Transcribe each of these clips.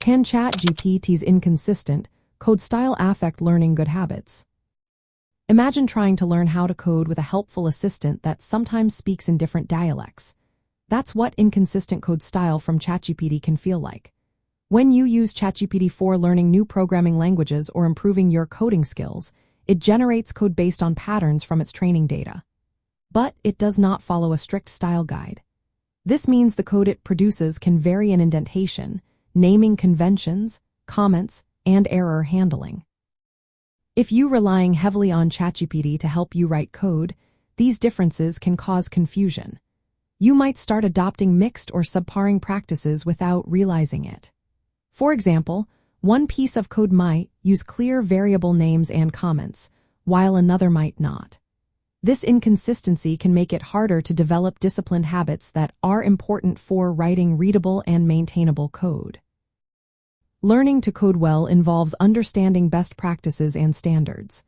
Can ChatGPT's inconsistent code style affect learning good habits? Imagine trying to learn how to code with a helpful assistant that sometimes speaks in different dialects. That's what inconsistent code style from ChatGPT can feel like. When you use ChatGPT for learning new programming languages or improving your coding skills, it generates code based on patterns from its training data. But it does not follow a strict style guide. This means the code it produces can vary in indentation, naming conventions, comments, and error handling. If you're relying heavily on ChatGPT to help you write code, these differences can cause confusion. You might start adopting mixed or subparing practices without realizing it. For example, one piece of code might use clear variable names and comments, while another might not. This inconsistency can make it harder to develop disciplined habits that are important for writing readable and maintainable code. Learning to code well involves understanding best practices and standards.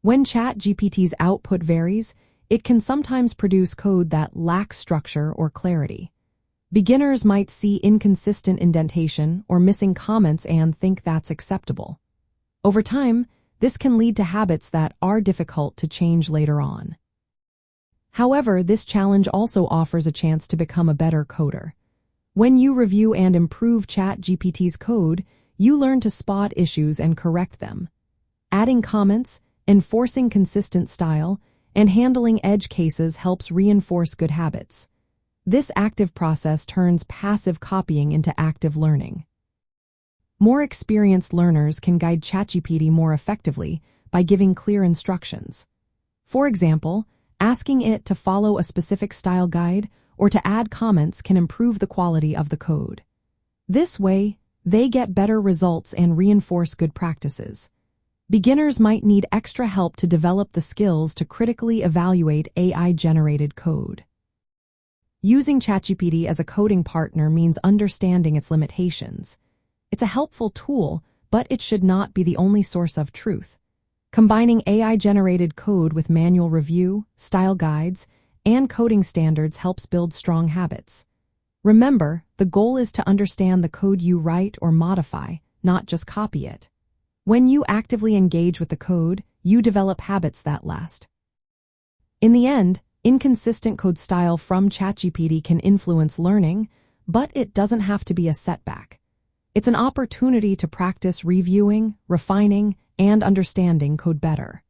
When ChatGPT's output varies, it can sometimes produce code that lacks structure or clarity. Beginners might see inconsistent indentation or missing comments and think that's acceptable. Over time, this can lead to habits that are difficult to change later on. However, this challenge also offers a chance to become a better coder. When you review and improve ChatGPT's code, you learn to spot issues and correct them. Adding comments, enforcing consistent style, and handling edge cases helps reinforce good habits. This active process turns passive copying into active learning. More experienced learners can guide ChatGPT more effectively by giving clear instructions. For example, asking it to follow a specific style guide or to add comments can improve the quality of the code. This way, they get better results and reinforce good practices. Beginners might need extra help to develop the skills to critically evaluate AI-generated code. Using ChatGPT as a coding partner means understanding its limitations. It's a helpful tool, but it should not be the only source of truth. Combining AI-generated code with manual review, style guides, and coding standards helps build strong habits. Remember, the goal is to understand the code you write or modify, not just copy it. When you actively engage with the code, you develop habits that last. In the end, inconsistent code style from ChatGPT can influence learning, but it doesn't have to be a setback. It's an opportunity to practice reviewing, refining, and understanding code better.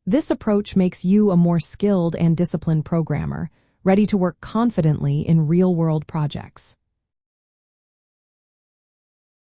This approach makes you a more skilled and disciplined programmer, ready to work confidently in real-world projects.